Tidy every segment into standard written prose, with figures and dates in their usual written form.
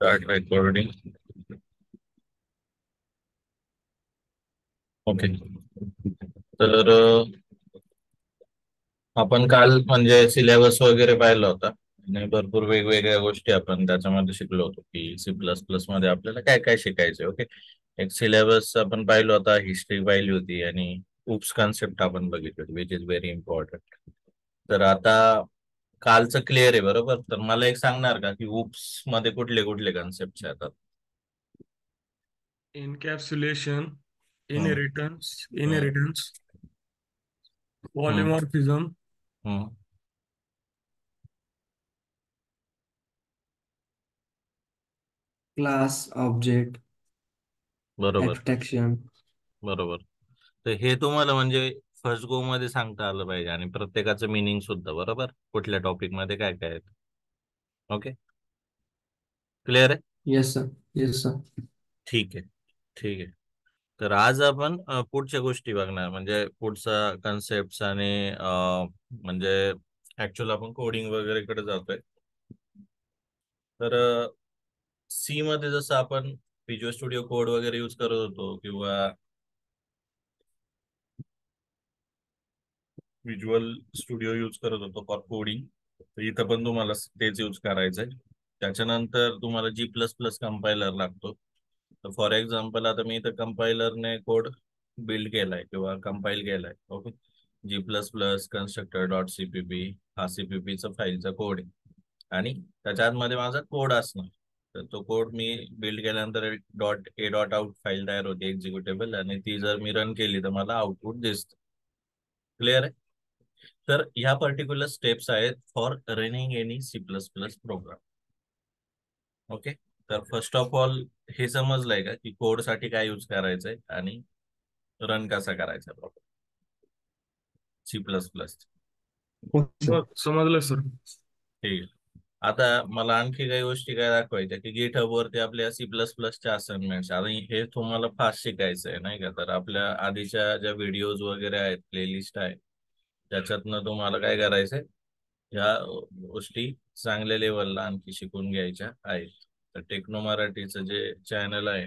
Start recording. Okay. तर आपण काल म्हणजे सिलेबस वगैरे पाहिला होता आणि भरपूर वेगवेगळ्या गोष्टी आपण त्याच्यामध्ये शिकलो होतो की सी प्लस प्लस मध्ये आपल्याला काय काय शिकायचं. ओके. एक सिलेबस आपण पाहिलो होता, हिस्ट्री पाहिली होती आणि उप्स कॉन्सेप्ट आपण बघितलं विच इज व्हेरी इम्पॉर्टंट. तर आता कालचं क्लिअर आहे बरोबर. तर मला एक सांगणार का की उप्स मध्ये कुठले कुठले कॉन्सेप्ट येतात? एनकॅप्सुलेशन, हम्म. हम्म. इनहेरिटन्स, हम्म. पॉलिमॉर्फिझम, हम्म. क्लास ऑब्जेक्ट बरोबर. ऍब्स्ट्रॅक्शन. बरोबर. तर हे तुम्हाला म्हणजे फर्स्ट गो मध्ये सांगता आलं पाहिजे आणि प्रत्येकाचं मिनिंग सुद्धा बरोबर कुठल्या टॉपिक मध्ये काय काय आहे. ओके. क्लिअर आहे. Yes sir. Yes sir. ठीक आहे. ठीक आहे. तर आज आपण पुढच्या गोष्टी बघणार म्हणजे पुढचा कन्सेप्ट आणि म्हणजे ऍक्च्युअल आपण कोडिंग वगैरे कडे जातोय. तर सी मध्ये जसं आपण व्हिज्युअल स्टुडिओ कोड वगैरे यूज करत होतो किंवा व्हिज्युअल स्टुडिओ यूज करत होतो फॉर कोडिंग, तर इथं पण तुम्हाला तेच यूज करायचंय. त्याच्यानंतर तुम्हाला जी प्लस प्लस कंपायलर लागतो. तर फॉर एक्झाम्पल आता मी इथं कंपायलरने कोड बिल्ड केलाय किंवा कंपाईल केलाय. Okay. G plus plus constructor dot CPP हा सीपीपीचा फाईलचा कोड आहे आणि त्याच्या आतमध्ये माझा कोड असणार. तर तो कोड मी बिल्ड केल्यानंतर dot A dot out file तयार होते एक्झिक्युटेबल आणि ती जर मी रन केली तर मला आउटपुट दिसतं. क्लिअर आहे. तर ह्या पर्टिक्युलर स्टेप्स आहेत for running any C plus plus program. Okay. तर फर्स्ट ऑफ ऑल हे समजलंय का की कोड साठी काय यूज करायचंय आणि रन कसा करायचा प्रॉपर सी प्लस प्लस. हो सर. समजलं सर. ठीक आहे. आता मला आणखी काही गोष्टी काय दाखवायच्या की गिटहब वरती आपल्या सी प्लस प्लसच्या असाइनमेंट्स आणि हे तुम्हाला फास्ट शिकायचं आहे नाही का. तर आपल्या आधीच्या ज्या व्हिडिओज वगैरे आहेत प्लेलिस्ट आहे त्याच्यातनं तुम्हाला काय करायचंय ह्या गोष्टी चांगल्या लेवलला आणखी शिकून घ्यायच्या आहेत. तर टेक्नो मराठीचं जे चॅनल आहे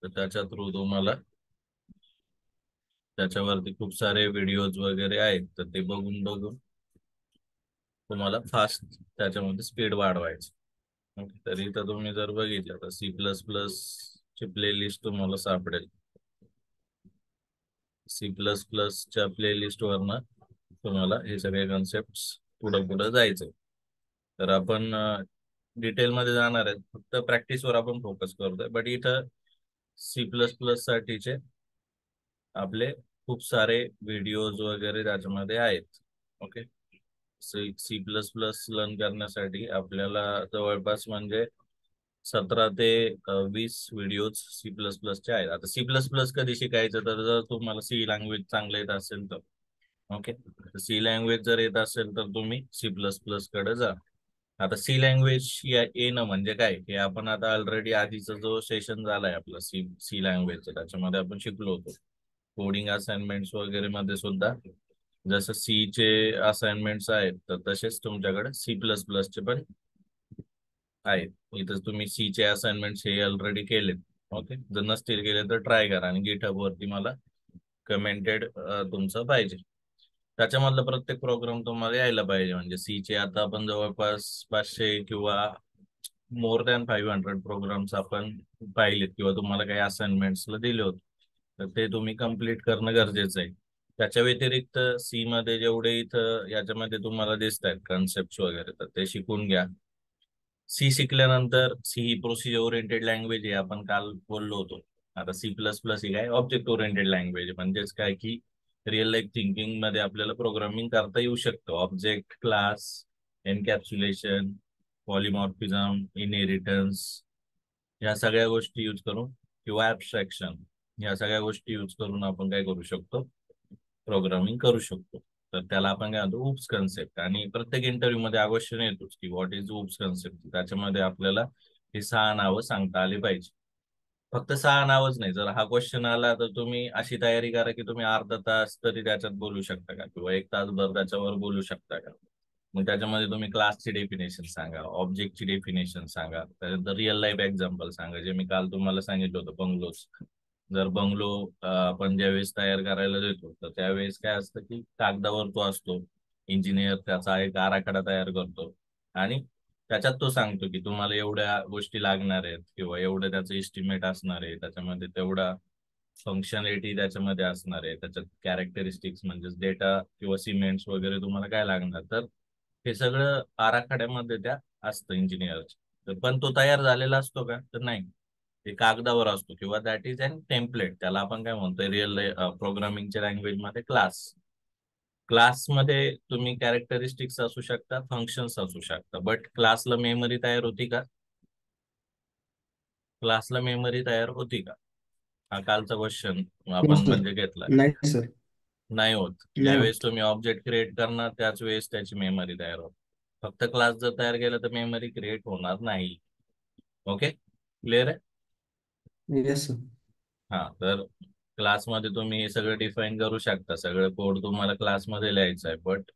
तर त्याच्या थ्रू तुम्हाला त्याच्यावरती खूप सारे व्हिडिओज वगैरे आहेत तर ते बघून बघून तुम्हाला फास्ट त्याच्यामध्ये स्पीड वाढवायची. ओके. तर इथं तुम्ही जर बघितलं तर सी प्लस प्लस ची प्लेलिस्ट तुम्हाला सापडेल. सी प्लस प्लसच्या प्लेलिस्ट वरनं तुम्हाला हे सगळे कन्सेप्ट पुढं पुढं जायचं. तर आपण डिटेलमध्ये जाणार आहेत फक्त प्रॅक्टिसवर आपण फोकस करतोय बट इथं सी प्लस प्लस साठीचे आपले खूप सारे व्हिडिओज वगैरे त्याच्यामध्ये आहेत. Okay. C C plus plus learn करण्यासाठी आपल्याला जवळपास म्हणजे 17 ते 20 व्हिडिओज सी प्लस प्लसचे आहेत. आता सी प्लस प्लस कधी शिकायचं तर जर तुम्हाला सी लँग्वेज चांगलं येत असेल तर. ओके. सी लँग्वेज जर येत असेल तर तुम्ही सी प्लस प्लस कडे जा. आता सी लँग्वेज येणं म्हणजे काय हे आपण आता ऑलरेडी आधीचा जो सेशन झालाय आपला सी सी लँग्वेजचा त्याच्यामध्ये आपण शिकलो होतो. कोडिंग असाइनमेंट्स वगैरे मध्ये सुद्धा जसं सी चे असाइनमेंट्स आहेत तर तसेच तुमच्याकडे सी प्लस प्लस चे पण आहेत. इथं तुम्ही सी चे असाइनमेंट्स हे ऑलरेडी केलेत. ओके. जर नसतील केले तर ट्राय करा आणि गिटहब वरती मला कमेंटेड तुमचं पाहिजे. त्याच्यामधलं प्रत्येक प्रोग्राम तुम्हाला यायला पाहिजे म्हणजे सी चे आता आपण जवळपास 500 किंवा मोर दॅन 500 प्रोग्राम्स आपण पाहिलेत किंवा तुम्हाला काही असाइनमेंट्सला दिले होते तर ते तुम्ही कम्प्लीट करणं गरजेचं आहे. त्याच्या व्यतिरिक्त सी मध्ये जेवढे इथं याच्यामध्ये तुम्हाला दिसत आहेत कन्सेप्ट वगैरे तर ते शिकून घ्या. सी शिकल्यानंतर सी ही प्रोसिजर ओरिएंटेड लँग्वेज आहे आपण काल बोललो होतो. आता सी प्लस प्लस ही काय ऑब्जेक्ट ओरिएंटेड लँग्वेज म्हणजेच काय की रिअल लाईफ थिंकिंग मध्ये आपल्याला प्रोग्रामिंग करता येऊ शकतं. Object class encapsulation polymorphism inheritance ह्या सगळ्या गोष्टी यूज करून किंवा ऍब्स्ट्रॅक्शन ह्या सगळ्या गोष्टी यूज करून आपण काय करू शकतो प्रोग्रामिंग करू शकतो. तर त्याला आपण काय म्हणतो उप्स कन्सेप्ट आणि प्रत्येक इंटरव्ह्यू मध्ये हा क्वेश्चन येतोच की व्हॉट इज उप्स कन्सेप्ट. त्याच्यामध्ये आपल्याला हे 6 नावं सांगता आली पाहिजे. फक्त 6 नावच नाही. जर हा क्वेश्चन आला तर तुम्ही अशी तयारी करा की तुम्ही अर्धा तास तरी त्याच्यात बोलू शकता का किंवा 1 तासभर त्याच्यावर बोलू शकता का. मग त्याच्यामध्ये तुम्ही क्लासची डेफिनेशन सांगा, ऑब्जेक्टची डेफिनेशन सांगा, त्यानंतर रिअल लाईफ एक्झाम्पल सांगा. जे मी काल तुम्हाला सांगितलं होतं बंगलोज. जर बंगलो आपण ज्यावेळेस तयार करायला देतो तर त्यावेळेस काय असतं की कागदावर तो असतो, इंजिनियर त्याचा एक आराखडा तयार करतो आणि त्याच्यात तो सांगतो की तुम्हाला एवढ्या गोष्टी लागणार आहेत किंवा एवढं त्याचं एस्टिमेट असणार आहे, त्याच्यामध्ये तेवढा फंक्शनॅलिटी त्याच्यामध्ये असणार आहे, त्याच्यात कॅरेक्टरिस्टिक्स म्हणजेच डेटा किंवा सिमेंट्स वगैरे तुम्हाला काय लागणार. तर हे सगळं आराखड्यामध्ये त्या असतं इंजिनिअरचं. पण तो तयार झालेला असतो का, तर नाही. ते कागदावर असतो किंवा दॅट इज अन टेम्पलेट. त्याला आपण काय म्हणतोय रिअल प्रोग्रामिंगच्या लँग्वेज मध्ये क्लास. क्लासमध्ये तुम्ही कॅरेक्टरिस्टिक्स असू शकता, फंक्शन्स असू शकता, बट क्लासला मेमरी तयार होती का? क्लासला मेमरी तयार होती का? हा कालचा क्वेश्चन हो आपण सर. म्हणजे घेतलाय. नाही सर. नाही होत. नाही ज्यावेळेस होत. तुम्ही ऑब्जेक्ट क्रिएट करणार त्याच वेळेस त्याची मेमरी तयार होते. फक्त क्लास जर तयार केला तर मेमरी क्रिएट होणार नाही. ओके, क्लिअर आहे? Yes sir. हा, तर क्लासमध्ये तुम्ही हे सगळं डिफाईन करू शकता, सगळं कोड तुम्हाला क्लासमध्ये लिहायचं आहे, बट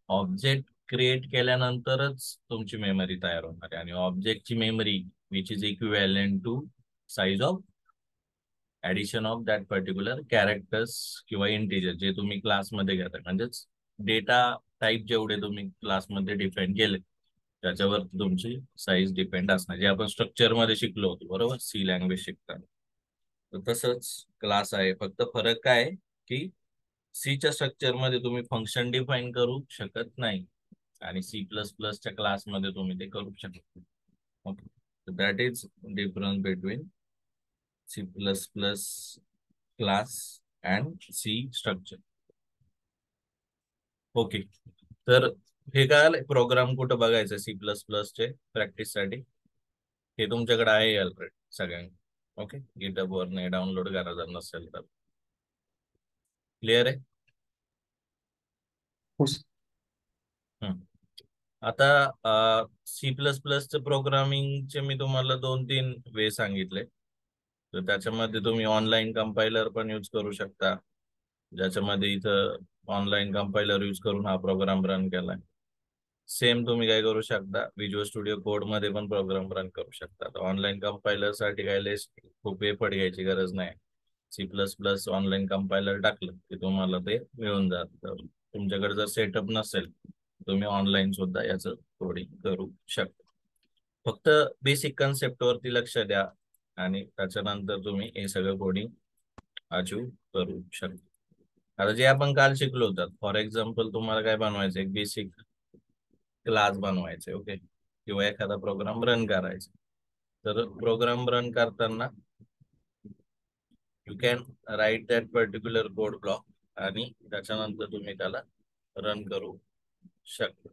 ऑब्जेक्ट क्रिएट केल्यानंतरच तुमची मेमरी तयार होणार आहे. आणि ऑब्जेक्टची memory which is equivalent to size of addition of that particular characters किंवा इंटिजर जे तुम्ही क्लासमध्ये घेता. म्हणजेच डेटा टाईप जेवढे तुम्ही क्लासमध्ये डिफाईन केले त्याच्यावर तुमची साईज डिपेंड असणार, जे आपण स्ट्रक्चरमध्ये शिकलो होतो बरोबर, सी लँग्वेज शिकताना. तर तसंच क्लास आहे, फक्त फरक काय आहे की सीच्या स्ट्रक्चरमध्ये तुम्ही फंक्शन डिफाईन करू शकत नाही आणि C++च्या क्लासमध्ये तुम्ही ते करू शकता. Okay, that is difference between C++ class and C structure. Okay, तर हे काय प्रोग्राम कुठं बघायचं C++चे प्रॅक्टिससाठी, हे तुमच्याकडे आहे ऑलरेडी सगळ्यांना. ओके, गिटहब वरने डाउनलोड करा जर नसेल तर. क्लिअर आहे? हो सर. हम्म. आता C++चे प्रोग्रामिंगचे मी तुम्हाला 2-3 वे सांगितले. तर त्याच्यामध्ये तुम्ही ऑनलाईन कंपायलर पण यूज करू शकता, ज्याच्यामध्ये इथं ऑनलाईन कंपायलर यूज करून हा प्रोग्राम रन केलाय. सेम तुम्ही काय करू शकता, विज्युअल स्टुडिओ कोड मध्ये पण प्रोग्राम रन करू शकता. ऑनलाईन कंपायलर साठी काय खूप एफर्ट घ्यायची गरज नाही. C++ ऑनलाईन कंपायलर टाकलं की तुम्हाला ते मिळून जातं. तुमच्याकडे जर सेटअप नसेल तुम्ही ऑनलाईन सुद्धा याचं कोडिंग करू शकता. फक्त बेसिक कन्सेप्ट वरती लक्ष द्या आणि त्याच्यानंतर तुम्ही हे सगळं कोडिंग अचीव करू शकता. आता जे आपण काल शिकलो होतं, फॉर एक्झाम्पल तुम्हाला काय बनवायचं, एक बेसिक क्लास बनवायचे. ओके, किंवा एखादा प्रोग्राम रन करायचा. तर प्रोग्राम रन करताना you can write that particular code block आणि त्याच्यानंतर तुम्ही त्याला रन करू शकता.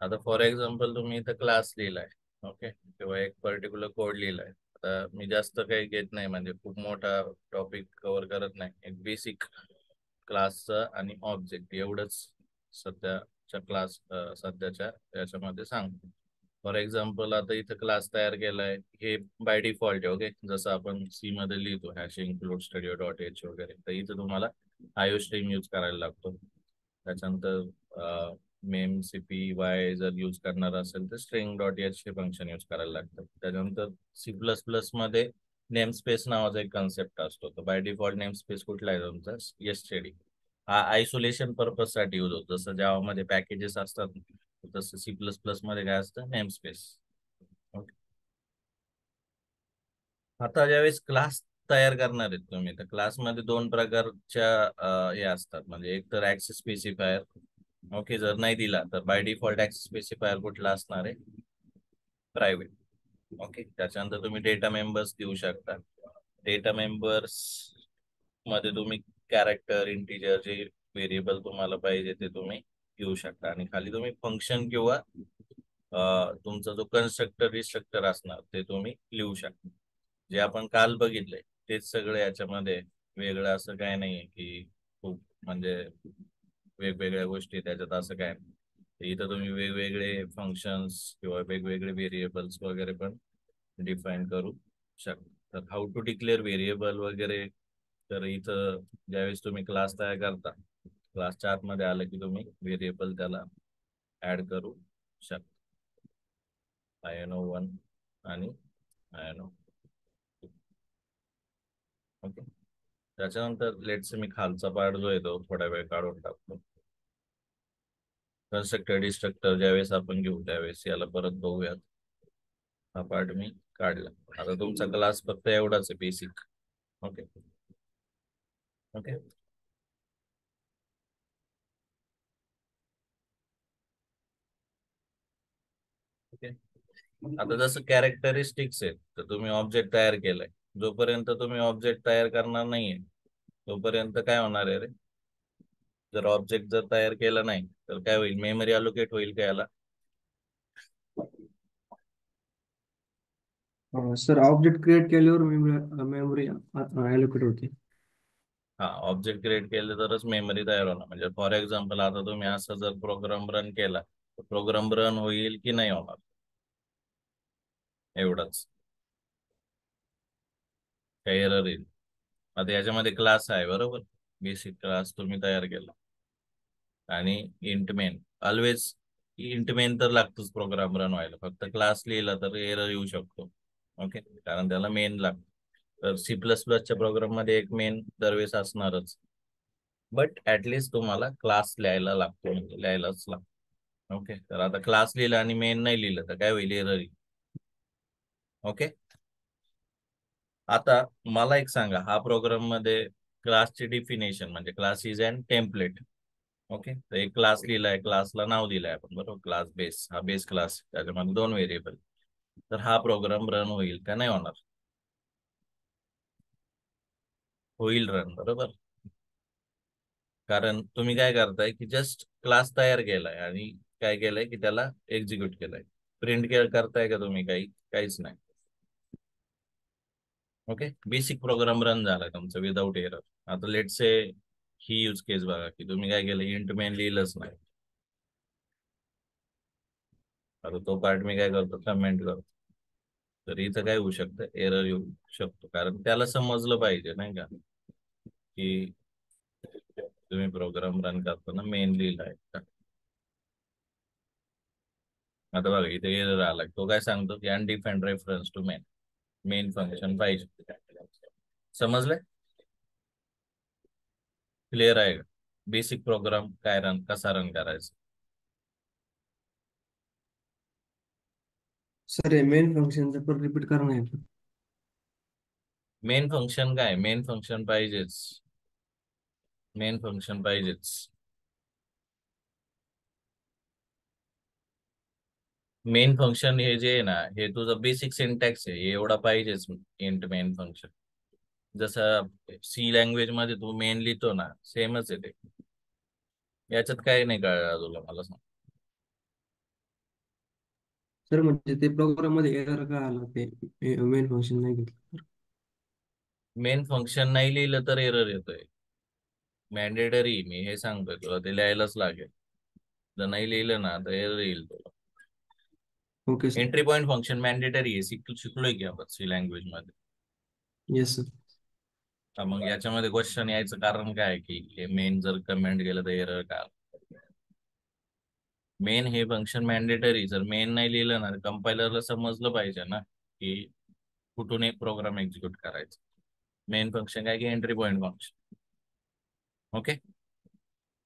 आता फॉर एक्झाम्पल तुम्ही इथं क्लास लिहिलाय, ओके, किंवा एक पर्टिक्युलर कोड लिहिलाय. आता मी जास्त काही घेत नाही, म्हणजे खूप मोठा टॉपिक कव्हर करत नाही. एक बेसिक क्लासचं आणि ऑब्जेक्ट एवढंच सध्याच्या सध्याच्या याच्यामध्ये सांगतो. फॉर एक्झाम्पल आता इथं क्लास तयार केलाय, हे बाय डिफॉल्ट आहे. ओके, जसं आपण सी मध्ये लिहितो hash include studio dot H वगैरे, तर इथं तुम्हाला आयो स्ट्रीम यूज करायला लागतो. त्याच्यानंतर मेम सीपी वाय जर यूज करणार असेल तर स्ट्रिंग डॉट एच हे फंक्शन यूज करायला लागतं. त्याच्यानंतर C++ मध्ये नेम स्पेस नावाचा एक कन्सेप्ट असतो. तर बाय डिफॉल्ट नेम स्पेस कुठला आहे तुमचा, एसटीडी. हा आयसोलेशन पर्पज साठी यूज होतो. जसं जावामध्ये पॅकेजेस असतात तसं C++ मध्ये काय असतं, नेम स्पेस. आता ज्यावेळेस क्लास तयार करणार आहेत तुम्ही, तर क्लासमध्ये दोन प्रकारच्या हे असतात. म्हणजे एक तर ऍक्सेस स्पेसिफायर. ओके, जर नाही दिला तर बाय डिफॉल्ट ऍक्सेस स्पेसिफायर कुठला असणार आहे, प्रायव्हेट. ओके, त्याच्यानंतर तुम्ही डेटा मेंबर्स देऊ शकता. डेटा मेंबर्स मध्ये तुम्ही कॅरेक्टर इंटिजर जे व्हेरिएबल तुम्हाला पाहिजे ते तुम्ही घेऊ शकता. आणि खाली तुम्ही फंक्शन किंवा तुमचा जो कन्स्ट्रक्टर रिस्ट्रक्टर असणार ते तुम्ही लिहू शकता. जे आपण काल बघितलंय तेच सगळं याच्यामध्ये, वेगळं असं काय नाहीये की खूप म्हणजे वेगवेगळ्या गोष्टी त्याच्यात, असं काय नाही. इथं तुम्ही वेगवेगळे फंक्शन्स किंवा वेगवेगळे व्हेरिएबल्स वगैरे पण डिफाईन करू शकता. तर हाऊ टू डिक्लेअर व्हेरिएबल वगैरे, तर इथं ज्यावेळेस तुम्ही क्लास तयार करता, क्लासच्या आतमध्ये आलं की तुम्ही व्हेरिएबल त्याला ऍड करू शकता. INO1 आणि INO. ओके. त्याच्यानंतर लेट्स मी खालचा पार्ट जो आहे तो थोडा वेळ काढून टाकतो. कन्स्ट्रक्टर डिस्ट्रक्टर ज्यावेळेस आपण घेऊ त्यावेळेस याला परत बघूयात. हा पार्ट मी काढला. आता तुमचा क्लास फक्त एवढाच आहे, बेसिक. ओके. ओके. ओके. आता जसं कॅरेक्टरिस्टिक्स आहेत, तर तुम्ही ऑब्जेक्ट तयार केलाय. जोपर्यंत तुम्ही ऑब्जेक्ट तयार करणार नाहीये तोपर्यंत काय होणार आहे रे? जर ऑब्जेक्ट जर तयार केला नाही तर काय होईल? मेमरी अलोकेट होईल का याला? सर ऑब्जेक्ट क्रिएट केल्यावर मेमरी अलोकेट होते. हा, ऑब्जेक्ट क्रिएट केले तरच मेमरी तयार होणार. म्हणजे फॉर एक्झाम्पल आता तुम्ही असं जर प्रोग्राम रन केला तर प्रोग्राम रन होईल की नाही होणार, एवढंच. काही एरर येईल. आता याच्यामध्ये क्लास आहे बरोबर, बेसिक क्लास तुम्ही तयार केला आणि int main. Always int main तर लागतोच प्रोग्राम रन व्हायला. फक्त क्लास लिहिला तर एरर येऊ शकतो. ओके, कारण त्याला मेन लागतो. तर C++च्या प्रोग्राम मध्ये एक मेन दरवेळेस असणारच. बट ऍटलिस्ट तुम्हाला क्लास लिहायला लागतो, म्हणजे लिहायलाच लागतो. ओके. तर आता क्लास लिहिला आणि मेन नाही लिहिलं तर काय होईल? एरर येईल. ओके. आता मला एक सांगा, हा प्रोग्राम मध्ये क्लासची डिफिनेशन म्हणजे class is and template. Okay. तर एक क्लास लिहिलाय, क्लासला नाव दिलंय आपण बरोबर, क्लास बेस. हा बेस क्लास, त्याच्यामध्ये 2 व्हेरिएबल. तर हा प्रोग्राम रन होईल का नाही होणार? होईल रन बरोबर. कारण तुम्ही काय करताय की जस्ट क्लास तयार केलाय आणि काय केलंय की त्याला एक्झिक्यूट केलंय. प्रिंट करताय का तुम्ही? काहीच नाही. ओके. बेसिक प्रोग्राम रन झालाय तुमचा विदाऊट एरर. आता लेट से ही यूज केस बघा की तुम्ही काय केलं, इंट मेन लिहिलंच नाही. आता तो पार्ट मी काय करतो, कमेंट करतो. तर इथं काय होऊ शकतं, एरर येऊ शकतो. कारण त्याला समजलं पाहिजे नाही का की तुम्ही प्रोग्राम रन करताना मेन लिहिलाय का. आता बघा इथे एरर आलाय. तो काय सांगतो की undefined reference to main. Main function पाहिजे. समजलंय? क्लिअर आहे का? बेसिक प्रोग्राम काय कसा रन करायचा. सर हे मेन फंक्शनचं पण रिपीट करणं आहे का? मेन फंक्शन काय? मेन फंक्शन पाहिजेच. मेन फंक्शन पाहिजेच. मेन फंक्शन हे जे आहे ना, हे तुझं बेसिक सिंटॅक्स आहे, हे एवढा पाहिजेच. इंट मेन फंक्शन जसं C लँग्वेज मध्ये तू मेन लिहितो ना, सेमच आहे ते. याच्यात काय नाही कळलं तुला, मला सांग. सर म्हणजे ते प्रोग्राम मध्ये एरर का आला ते मेन फंक्शन नाही घेतलं? मेन फंक्शन नाही लिहिलं तर एरर येतोय. मॅन्डेटरी मी हे सांगतोय तुला, ते लिहायलाच लागेल. जर नाही लिहिलं ना तर एरर येईल तुला. Okay sir. Entry point function mandatory आहे. शिकलोय की आपण C लँग्वेज मध्ये. Yes sir. मग याच्यामध्ये क्वेश्चन यायचं कारण काय आहे की हे मेन जर कमेंट केलं तर एरर का? मेन हे फंक्शन मॅन्डेटरी. जर मेन नाही लिहिलं ना, कंपायलरला समजलं पाहिजे ना की कुठून एक प्रोग्राम एक्झिक्यूट करायचा. मेन फंक्शन काय की entry point function. Okay.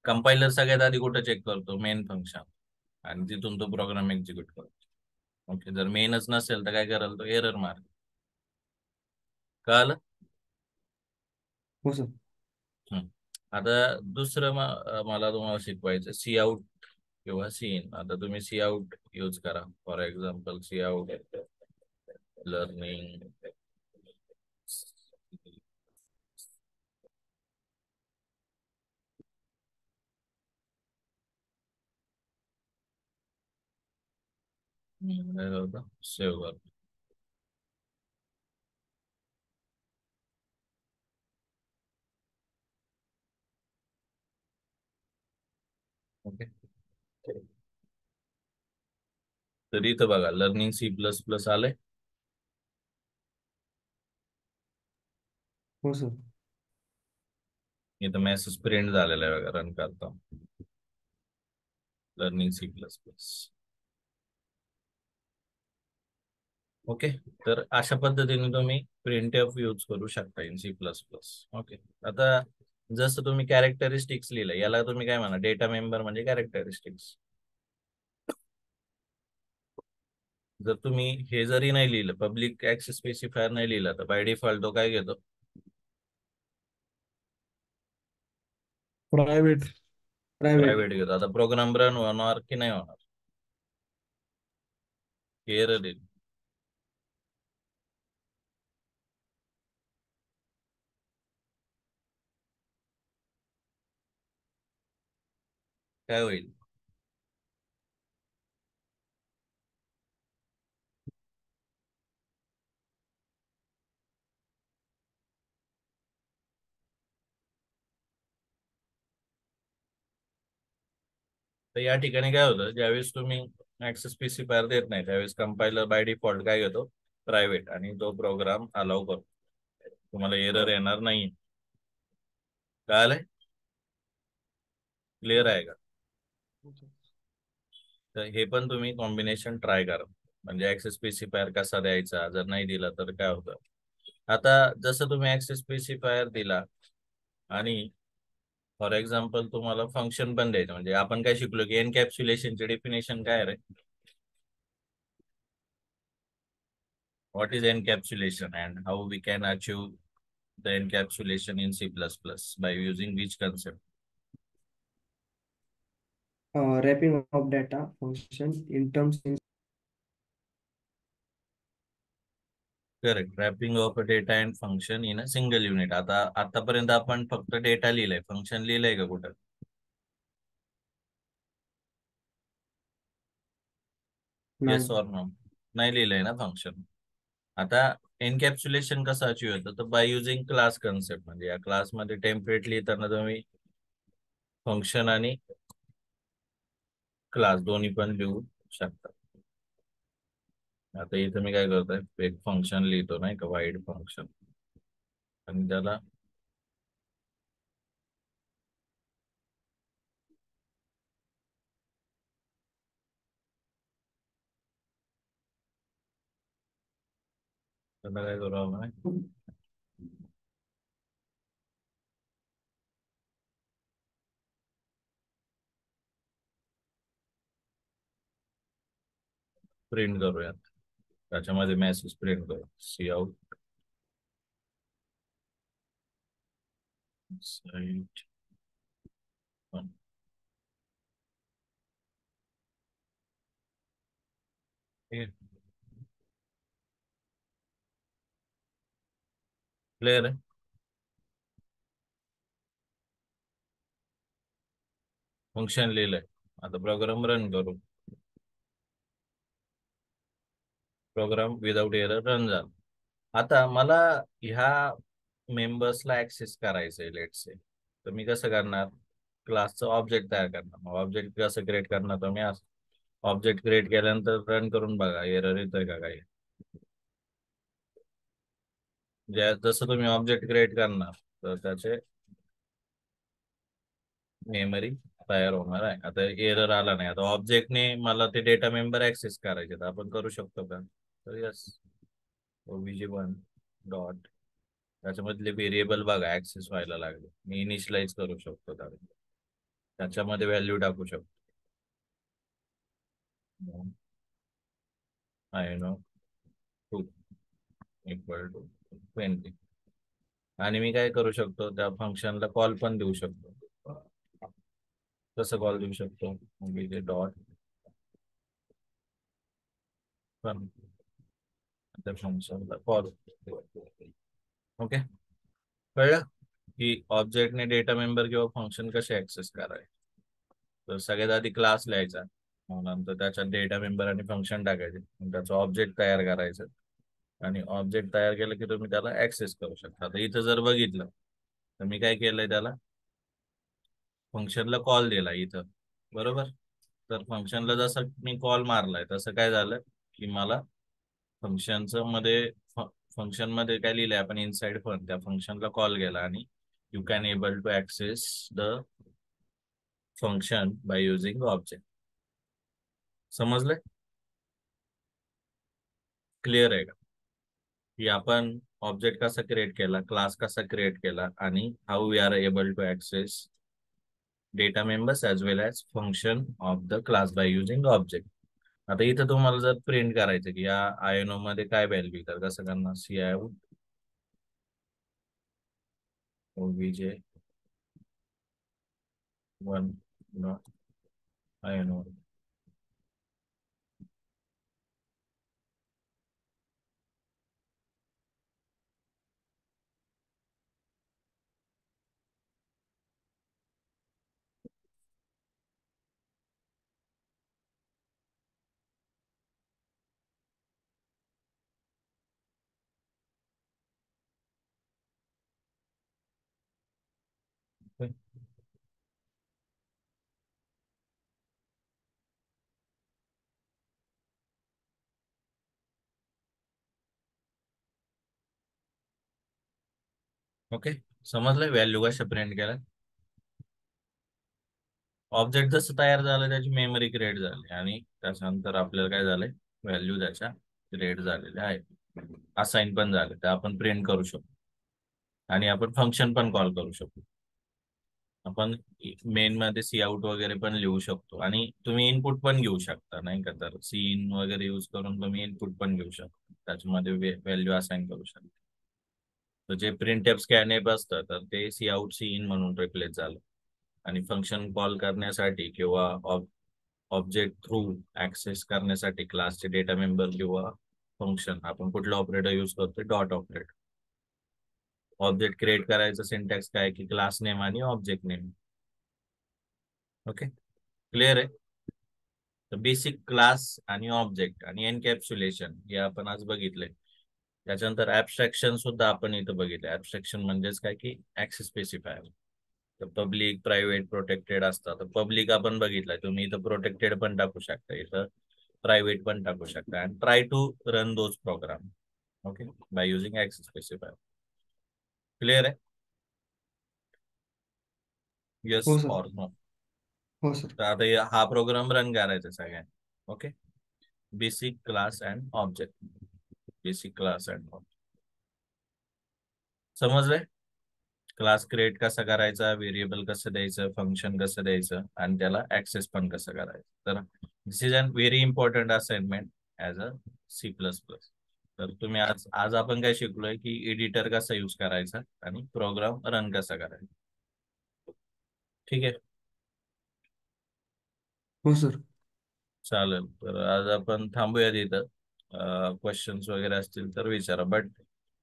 Compiler सगळ्यात आधी कुठं चेक करतो? Main function. आणि तिथून तो प्रोग्राम एक्झिक्यूट करतो. ओके. जर मेनच नसेल तर काय कराल? तो एरर मार. कळालं? हो सर. हम्म. आता दुसरं मला तुम्हाला शिकवायचं सी आउट किंवा सी इन. आता तुम्ही सी आउट यूज करा. For example C out learning. काय करतो? सेव्ह करतो. ओके. तर इथं बघा लर्निंग सी प्लस प्लस आलंय. हो सर. इथं मेसेज प्रिंट झालेला आहे बघा रन करता. Learning C plus plus. Okay. तर अशा पद्धतीने तुम्ही प्रिंट एफ यूज करू शकता in C plus plus. Okay. आता जसं तुम्ही कॅरेक्टरिस्टिक्स लिहिलं याला तुम्ही काय म्हणा डेटा मेंबर म्हणजे कॅरेक्टरिस्टिक्स. जर तुम्ही हे जरी नाही लिहिलं पब्लिक ऍक्सेस स्पेसिफायर नाही लिहिलं तर बाय डिफॉल्ट तो काय घेतो प्रायव्हेट. प्रायव्हेट. प्रायव्हेट घेतो. आता प्रोग्राम रन होणार की नाही होणार एरर येईल. काय होईल तर या ठिकाणी काय होतं ज्यावेळेस तुम्ही ऍक्सेस स्पेसिफायर देत नाही त्यावेळेस कंपायलर बाय डिफॉल्ट काय घेतो प्रायव्हेट आणि तो प्रोग्राम अलाउ करतो. तुम्हाला एरर येणार नाही. कळालंय. क्लिअर आहे का. तर हे पण तुम्ही कॉम्बिनेशन ट्राय करा. म्हणजे ऍक्सेस स्पेसिफायर कसा द्यायचा जर नाही दिला तर काय होतं. आता जसं तुम्ही ऍक्सेस स्पेसिफायर दिला आणि फॉर एक्झाम्पल तुम्हाला फंक्शन पण द्यायचं म्हणजे आपण काय शिकलो की एनकॅप्सुलेशनचे डेफिनेशन काय रे. What is encapsulation and how we can achieve the encapsulation in C plus plus by using which concept. Wrapping of data function in terms in. Correct. Wrapping of data and function in a single unit. आता आतापर्यंत आपण फक्त data लिहिलंय function लिहिलंय का कुठं yes नाही. Or no. नाही लिहिलंय ना फंक्शन. आता एनकॅप्सुलेशन कसं अचीव होतं तर बाय युझिंग क्लास कन्सेप्ट म्हणजे या क्लासमध्ये टेम्पलेट लिहिताना तुम्ही फंक्शन आणि क्लास दोन्ही पण लिहू शकता. आता इथं मी काय करतोय एक फंक्शन लिहितो नाही का वाईड फंक्शन आणि त्याला त्याला काय करू आपण प्रिंट करूयात. त्याच्यामध्ये मेसेज प्रिंट करू सी आउट साईट क्लिअर आहे. फंक्शन लिहिलंय. आता प्रोग्राम रन करू. प्रोग्राम विदाउट एरर रन झाला. आता मला ह्या मेंबर्सला ऍक्सेस करायचंय लेट से तर मी कसं करणार क्लासचं ऑब्जेक्ट तयार करणार. मग ऑब्जेक्ट कसं क्रिएट करणार तर मी ऑब्जेक्ट क्रिएट केल्यानंतर रन करून बघा एरर येतोय का काही. जसं तुम्ही ऑब्जेक्ट क्रिएट करणार तर त्याचे मेमरी तयार होणार आहे. आता एरर आला नाही. आता ऑब्जेक्टने मला ते डेटा मेंबर ऍक्सेस करायचे तर आपण करू शकतो का तर यस ओबीजे1 डॉट त्याच्यामधले व्हेरिएबल बघा ऍक्सेस व्हायला लागले मी इनिशियलाइज करू शकतो त्याच्यामध्ये व्हॅल्यू टाकू शकतो. आय नो 2 इक्वल टू 20 आणि मी काय करू शकतो त्या फंक्शनला कॉल पण देऊ शकतो. कसं कॉल देऊ शकतो ओबीजे डॉट पण त्या फंक्शनला कॉल. ओके. कळलं की ऑब्जेक्टने डेटा मेंबर किंवा फंक्शन कसे ऍक्सेस करावे. तर सगळ्यात आधी क्लास लिहायचा मग नंतर त्याच्यात डेटा मेंबर आणि फंक्शन टाकायचे मग त्याचं ऑब्जेक्ट तयार करायचं आणि ऑब्जेक्ट तयार केलं की तुम्ही त्याला ऍक्सेस करू शकता. आता इथं जर बघितलं तर मी काय केलंय त्याला फंक्शनला कॉल दिला इथं बरोबर. तर फंक्शनला जसं मी कॉल मारलाय तसं काय झालं की मला फंक्शनचं मध्ये फंक्शन मध्ये काय लिहिलंय आपण इनसाइड फंक्शन, त्या फंक्शनला कॉल केला आणि you can able to access the function by using object. समजलंय? क्लिअर आहे का की आपण ऑब्जेक्ट कसा क्रिएट केला, क्लास कसा क्रिएट केला आणि how we are able to access data members as well as function of the class by using object. आता इथं तुम्हाला जर प्रिंट करायचं की या आयनो मध्ये काय व्हॅल्यू, तर कसं करणार, सी आय ओबीजे 1 डॉट आयनो. ओके, समजलंय व्हॅल्यू कशा प्रिंट केल्या. ऑब्जेक्ट जसं तयार झालं त्याची मेमरी क्रिएट झाली आणि त्याच्यानंतर आपल्याला काय झालंय, व्हॅल्यू त्याच्या क्रिएट झालेल्या आहेत, असाइन पण झाले, तर आपण प्रिंट करू शकतो आणि आपण फंक्शन पण कॉल करू शकतो. आपण मेन मध्ये सी आउट वगैरे पण लिहू शकतो आणि तुम्ही इनपुट पण घेऊ शकता नाही का, तर सी इन वगैरे यूज करून तुम्ही इनपुट पण घेऊ शकता, त्याच्यामध्ये व्हॅल्यू असाइन करू शकता. तर जे प्रिंट एफ स्कॅन असतं तर ते सी आउट सी इन म्हणून रिप्लेस झालं आणि फंक्शन कॉल करण्यासाठी किंवा ऑब्जेक्ट थ्रू ऍक्सेस करण्यासाठी क्लासचे डेटा मेंबर किंवा फंक्शन आपण कुठलं ऑपरेटर यूज करतो, डॉट ऑपरेटर. ऑब्जेक्ट क्रिएट करायचं सिंटॅक्स काय की क्लास नेम आणि ऑब्जेक्ट नेम. ओके, क्लिअर आहे. तर बेसिक क्लास आणि ऑब्जेक्ट आणि एनकॅप्सुलेशन हे आपण आज बघितले. त्याच्यानंतर ऍब्स्ट्रॅक्शन सुद्धा आपण इथं बघितलं. ऍब्स्ट्रॅक्शन म्हणजेच काय की ऍक्सेस स्पेसिफायर. तर पब्लिक, प्रायव्हेट, प्रोटेक्टेड असतात. तर पब्लिक आपण बघितलंय, तुम्ही इथं प्रोटेक्टेड पण टाकू शकता, इथं प्रायव्हेट पण टाकू शकता आणि try to run those program okay by using access specifier. Clear आहे? हो येस सर. Or no? हो सर. तर आता हा प्रोग्राम रन करायचा सगळ्यांना. Okay, basic class and object. Basic class and object समजलंय? क्लास क्रिएट कसा करायचा, व्हेरिएबल कसं द्यायचं, फंक्शन कसं द्यायचं आणि त्याला ऍक्सेस पण कसं करायचं. तर this is an very important assignment as a C++. तर तुम्ही आज आज आपण काय शिकलोय की एडिटर कसा यूज करायचा आणि प्रोग्राम रन कसा करायचा. ठीक आहे, हो सर. चालेल. तर आज आपण थांबूया तिथं. क्वेश्चन्स वगैरे असतील तर विचारा, बट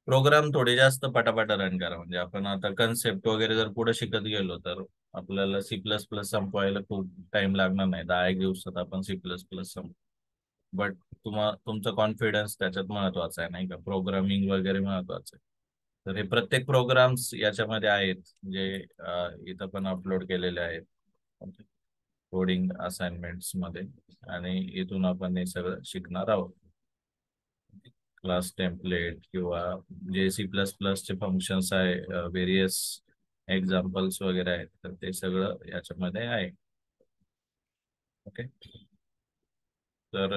प्रोग्राम थोडे जास्त पटापटा रन करा. म्हणजे आपण आता कन्सेप्ट वगैरे जर पुढे शिकत गेलो तर आपल्याला C++ संपवायला खूप टाइम लागणार नाही. 10 एक दिवसात आपण C++ संपू. बट तुमचा कॉन्फिडन्स त्याच्यात महत्वाचा आहे नाही का, प्रोग्रामिंग वगैरे महत्वाचं आहे. तर हे प्रत्येक प्रोग्राम्स याच्यामध्ये आहेत जे इथं पण अपलोड केलेले आहेत कोडिंग असाइनमेंट्स मध्ये, आणि इथून आपण हे सगळं शिकणार आहोत. क्लास टेम्पलेट किंवा जे C++ चे फंक्शन्स आहे, व्हेरियस एक्झाम्पल्स वगैरे आहेत, तर ते सगळं याच्यामध्ये आहे. ओके, तर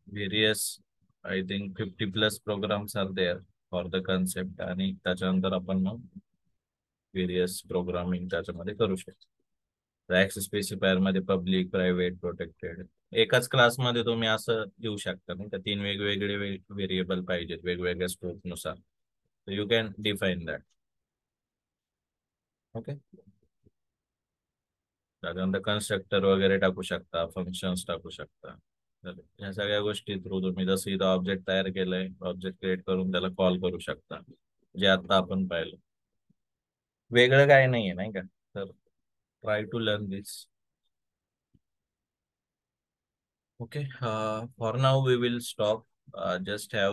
various I think 50+ programs are there for the concept, आणि त्याच्यानंतर आपण मग व्हेरियस प्रोग्रामिंग त्याच्यामध्ये करू शकतो. ऍक्सेस स्पेसिफायर मध्ये पब्लिक, प्रायव्हेट, प्रोटेक्टेड एकाच क्लासमध्ये तुम्ही असं देऊ शकता नाही का, 3 वेगवेगळे व्हेरिएबल पाहिजेत वेगवेगळ्या स्कोप नुसार, तर you can define that. Okay, त्याच्यानंतर कन्स्ट्रक्टर वगैरे टाकू शकता, फंक्शन्स टाकू शकता. तर ह्या सगळ्या गोष्टी थ्रू तुम्ही जसं इथं ऑब्जेक्ट तयार केलंय, ऑब्जेक्ट क्रिएट करून त्याला कॉल करू शकता, जे आता आपण पाहिलं. वेगळं काही नाहीये नाही का, तर try to learn this. Okay, for now we will stop. Just have